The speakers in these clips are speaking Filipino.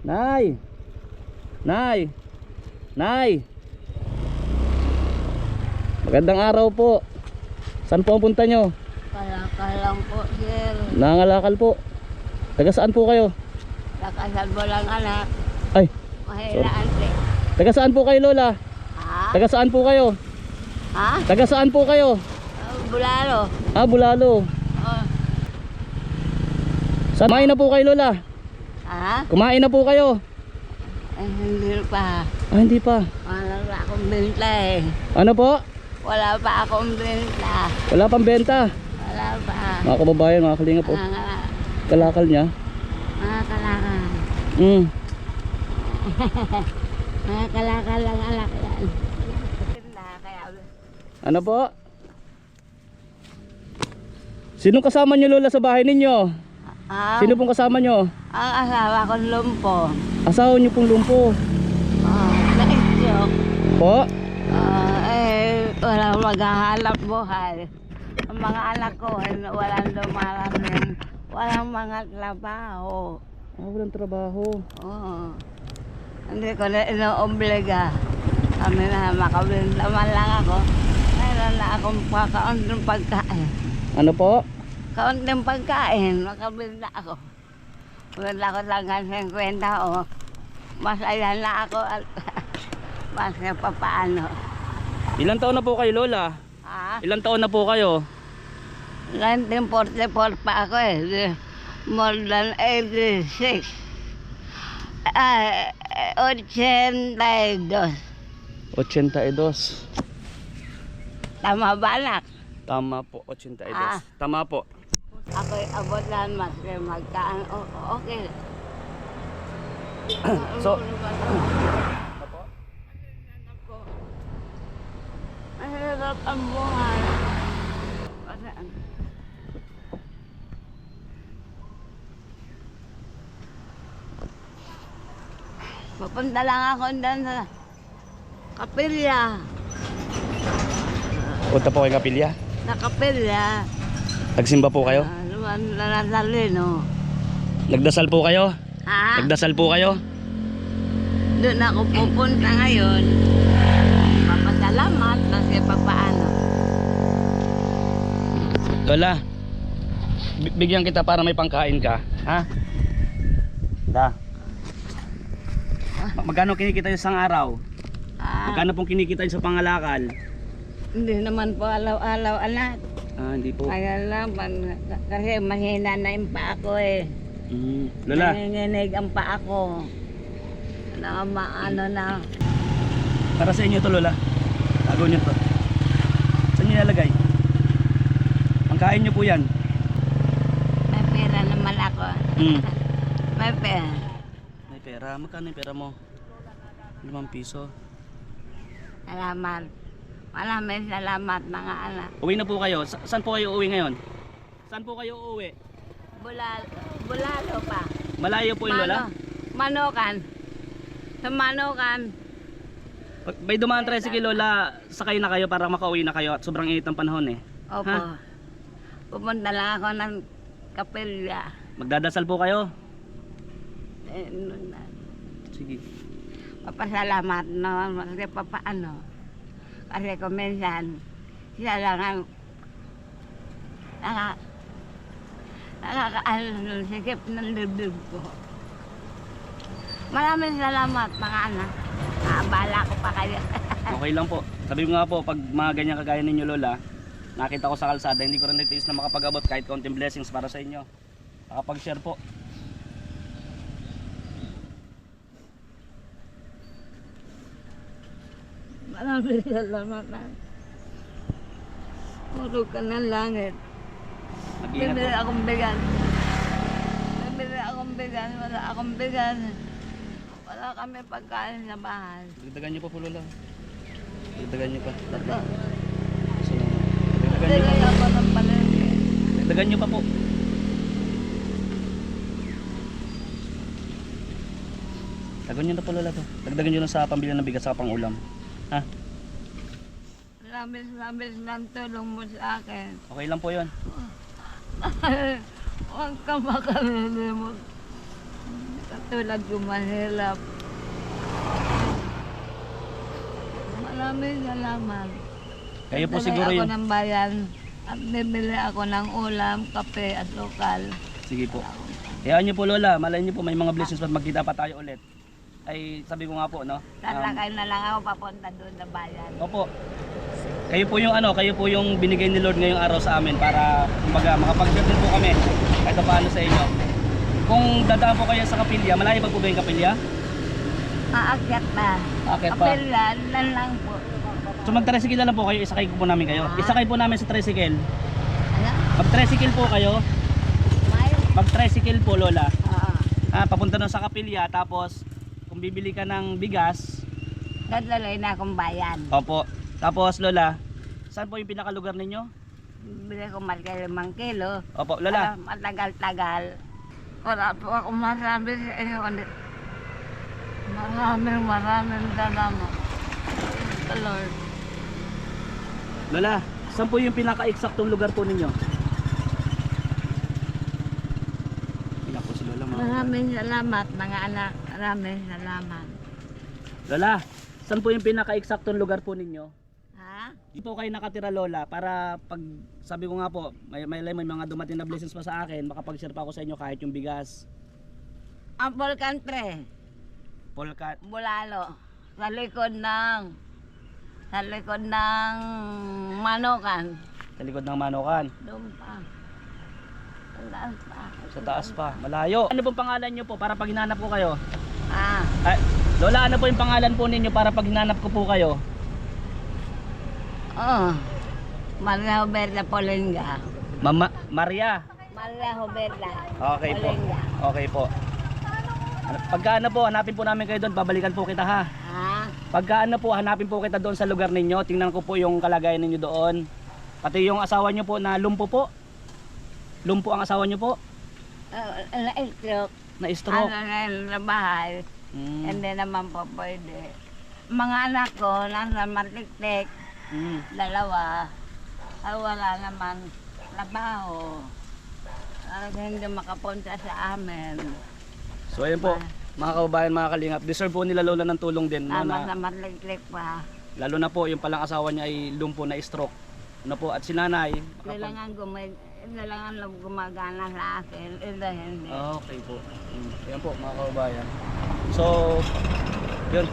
Nay! Nay! Nay! Magandang araw po. Saan po ang punta nyo? Kalakal lang po, sir. Nangangalakal po. Taga saan po kayo? Nakasal mo lang, anak. Ay, Mahilaan, sir. taga saan po kayo, Lola? Ha? Taga saan po kayo? Ha? Taga saan po kayo? Bulalo. Ah, Bulalo. Oh. Kumain na po kayo, Lola? Ha? Kumain na po kayo? Hindi pa. Ah, hindi pa. Wala pa akong benta eh. Ano po? Wala pa akong benta. Wala pang benta. Wala pa. Mga kababayan, mga kalinga po. Kalakal niya. Mga kalakal. Mga kalakal lang, anak yan. Ano po? Sino kasama niyo, Lola, sa bahay ninyo? Ah, Sino pong kasama niyo? ang asawa ko lumpo. Asawa niyo pong lumpo. Na-stroke. Po? Walang maghahanap buhay. Ang mga anak ko, walang dumarating. Walang mga trabaho. Ah, walang trabaho. Oo. Hindi ko na ino-obliga. Kami na makabenta man lang ako. Mayroon na akong kaunting pagkain. Ano po? Kaunting pagkain, makabenta ako. Wala ko lang ng 50 o. Masaya na ako at mas pa paano. Ilang taon na po kayo, Lola? Ha? Ilang taon na po kayo? 1944 pa ako eh. More than 86. 82. 82. Tama ba, anak? Tama po, 82. Ah. Tama po. Ako'y abot lang magkaan. Okay. So, Ang hirap ang buhay. Kasi papunta lang ako doon sa kapilya. punta po kayo kapilya. Sa kapilya. Nagsimba po kayo? Nanadalino. Nagdasal po kayo? Ha? Nagdasal po kayo? Doon ako pupunta ngayon. Papasalamat kasi papaano. Lola, bigyan kita para may pangkain ka. Ha? Da. Magkano kinikita yung isang araw? Ah, Magkano pong kinikita yung sa pangalakal? hindi naman po alaw-alaw, anak. Ah, hindi po. Kaya lang, kasi mahina na yung paa ko eh. Lola, Nanginginig ang paa ko. Ano na. para sa inyo to, Lola. Tago nyo to. Saan nyo ilalagay? Pangkain nyo po yan. May pera naman ako. May pera. May pera. Magkano yung pera mo? 5 piso. Salamat. Maraming salamat mga anak. Uwi na po kayo. Saan po kayo uwi ngayon? Saan po kayo uuwi? Bulalo pa. Malayo po yung, Lola? Manokan. Sa Manokan. Pag may dumaan tricycle, Lola, sakay na kayo para makauwi na kayo at sobrang init ng panahon eh. Opo. Ha? Pupunta lang ako ng kapilya. Magdadasal po kayo? Eh, Sige. Papasalamat naman kasi papaano. Kasi kung minsan, siya lang ang nakakaano ng sikip ng dibdib ko. Maraming salamat mga anak. Abala ko pa kayo. Okay lang po. Sabi ko nga po, pag mga ganyan kagaya ninyo, Lola, nakita ko sa kalsada, hindi ko rin natiis na makapag-abot kahit konting blessings para sa inyo. Makapag-share po. Maraming salamat na. Puro ka ng langit. Mag-iingat Bibili po. akong bigas. Bibili akong bigas. Wala akong bigas. Wala kami pagkain sa bahay. Dagdagan niyo pa po, Lola. Dagdagan niyo pa. Totoo. Dagdagan niyo Bigay pa. ako ng palengke. Dagdagan niyo pa po. Dagdagan niyo na po, Lola, to. Dagdagan niyo na sa pambili ng bigas sa pang-ulam. Ha? Labis-labis ng tulong mo sa akin. Okay lang po 'yon. Huwag ka makalilimot. katulad ko mahirap. Maraming salamat. Kayo po Nagdala siguro ako yung... ng bayan at bibili ako ng ulam, kape at lokal. Sige po. Hayaan niyo po Lola, malay niyo po may mga blessings pag magkita pa tayo ulit. Ay sabi ko nga po no. Sasakay na lang ako papunta doon sa bayan. Opo. Kayo po yung kayo po yung binigay ni Lord ngayong araw sa amin para kumbaga makapag-share din po kami kahit paano sa inyo. Kung dadaan po kayo sa kapilya, malayo pa po ba yung kapilya? Aakyat pa. Aakyat pa. Kapilya, lang po. So mag-tricycle na lang po kayo, isakay ko po namin kayo. Isakay po namin sa tricycle. Ano? Mag-tricycle po kayo. May? Mag-tricycle po Lola. Oo. Papunta na sa kapilya tapos kung bibili ka ng bigas, Dadalay na akong bayan. opo. Tapos Lola, saan po yung pinakalugar ninyo? Bili ko malaki 5 kilo. Opo, Lola. Matagal-tagal. Wala po ako masabi sa inyo. Maraming salamat. The Lord. Lola, saan po yung pinaka-eksaktong lugar po ninyo? Ilan po si Lola mga... Maraming salamat mga anak. Maraming salamat. Lola, saan po yung pinaka-eksaktong lugar po ninyo? Ha? Di po kayo nakatira Lola para pag sabi ko nga po may mga dumating na blessings pa sa akin makapag-share pa ako sa inyo kahit yung bigas. Apple Country. Polka, Bulalo. Sa likod ng Manokan. sa likod ng Manokan. Doon pa. Ang taas pa. Sa taas pa, malayo. Ano pong pangalan nyo po para pag hinanap ko kayo? Ah. Ay, Lola, ano po yung pangalan po ninyo para pag hinanap ko po kayo? Oh. Maria Roberta Polenga. Mama, Maria. Maria Roberta. Okay po. Polenga. Okay po. Pagka ano po, hanapin po namin kayo doon, babalikan po kita ha. Ha? Pagka ano po, hanapin po kita doon sa lugar ninyo, tingnan ko po yung kalagayan ninyo doon. Pati yung asawa nyo po na lumpo po. Lumpo ang asawa nyo po, Na-stroke. na stroke. Ano na yun, sa bahay. Hindi naman po pwede. Mga anak ko, nasa Matiktik, dalawa. Ay wala naman trabaho. Ay hindi makapunta sa amin. So ayun po, mga kababayan, mga kalingap, deserve po nila Lola ng tulong din. No, Tama na, sa Matiktik pa. lalo na po yung palang asawa niya ay lumpo na stroke. Ano po, at si nanay, Kailangan lang gumagana sa akin. Hindi. Okay po. Ayan po mga kababayan. So, yun.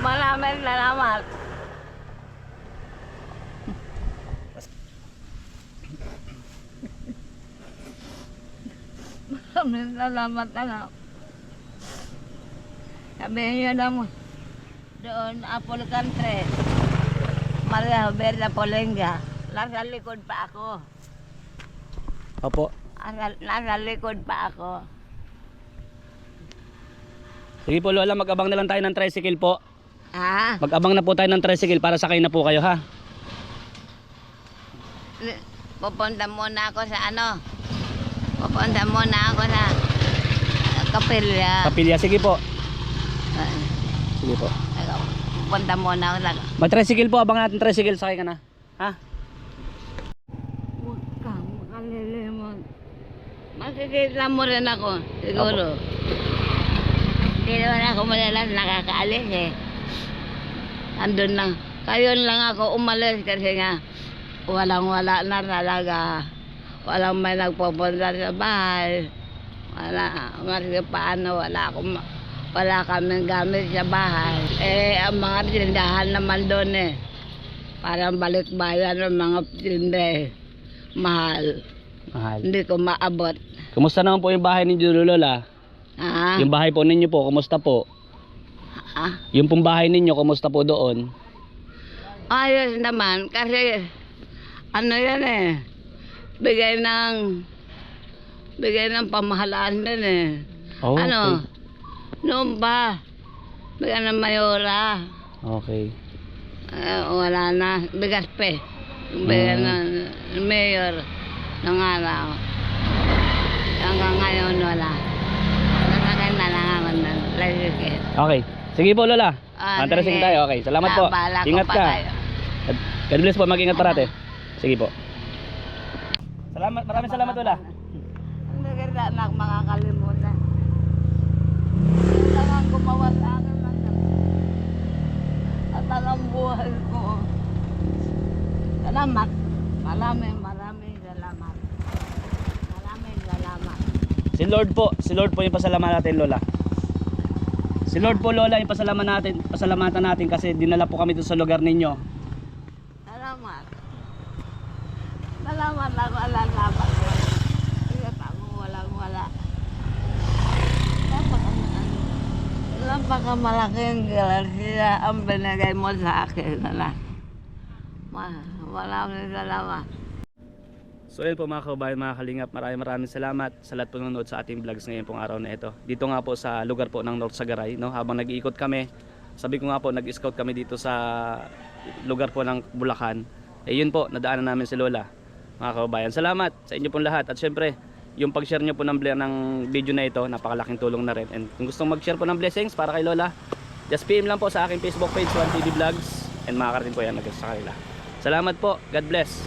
Maraming salamat. Maraming salamat anak. Sabihin niyo na mo. Doon, Apple Country. Maria Roberta Polenga. Nasa likod pa ako. Opo. Nasa likod pa ako. Sige po Lola, mag-abang na lang tayo ng tricycle po. Ha? Mag-abang na po tayo ng tricycle para sakay na po kayo ha. Pupunta muna ako sa ano? Pupunta muna ako sa kapilya. Kapilya, sige po. Sige po. Pupunta muna ako sa... Mag-tricycle po, abang natin tricycle, sakay ka na. Ha? Huwag kang makalilimot. Makikita mo rin ako, siguro. Hindi naman ako madalas nakakaalis eh. Andun lang. Kayon lang ako umalis kasi nga walang-wala na talaga. Walang may nagpupunta sa bahay. Wala. Kasi paano wala kaming gamit sa bahay. Eh, ang mga tindahan naman doon eh. Parang balikbayan ng mga tinde. Mahal. Mahal. Hindi ko maabot. Kumusta naman po yung bahay ninyo Lola? Ha? Yung bahay po ninyo po, kumusta po? Ha? Yung pong bahay ninyo, kumusta po doon? Ayos naman. Kasi, ano yan eh. Bigay ng pamahalaan din eh. Oh, Ano? Noon pa. Bigay ng mayora. Okay. Wala na. Bigas pe. Bigay ng mayor ng araw. Hanggang ngayon wala. Nasakay na lang ako ng tricycle. Okay. Sige po Lola. Antaresin sige. tayo. Okay. Salamat po. Bahala ko Ingat pa ka. kayo. God bless po. Mag-ingat parate. Sige po. Salamat. Maraming salamat Lola. Hindi kita anak makakalimutan. ang gumawa sa akin ng at ang buhay ko. Salamat. Maraming salamat. Maraming salamat. Si Lord po yung pasalamat natin, Lola. Si Lord po, Lola, yung pasalamatan natin kasi dinala po kami doon sa lugar ninyo. Salamat. Salamat lang wala laban. Kaya ako wala. Napaka-malaking galasya ang binigay mo sa akin. Maraming salamat. So yun po mga kababayan, mga kalingap, maraming salamat sa lahat po nanonood sa ating vlogs ngayon pong araw na ito. Dito nga po sa lugar po ng North Sagaray, no? Habang nag-iikot kami, sabi ko nga po, nag-scout kami dito sa lugar po ng Bulacan. Eh yun po, nadaanan namin si Lola. Mga kababayan, salamat sa inyo pong lahat. At syempre, yung pag-share nyo po ng video na ito, napakalaking tulong na rin. And kung gustong mag-share po ng blessings para kay Lola, just PM lang po sa aking Facebook page, 1TV Vlogs. And makakarating po yan sa kanila. Salamat po, God bless.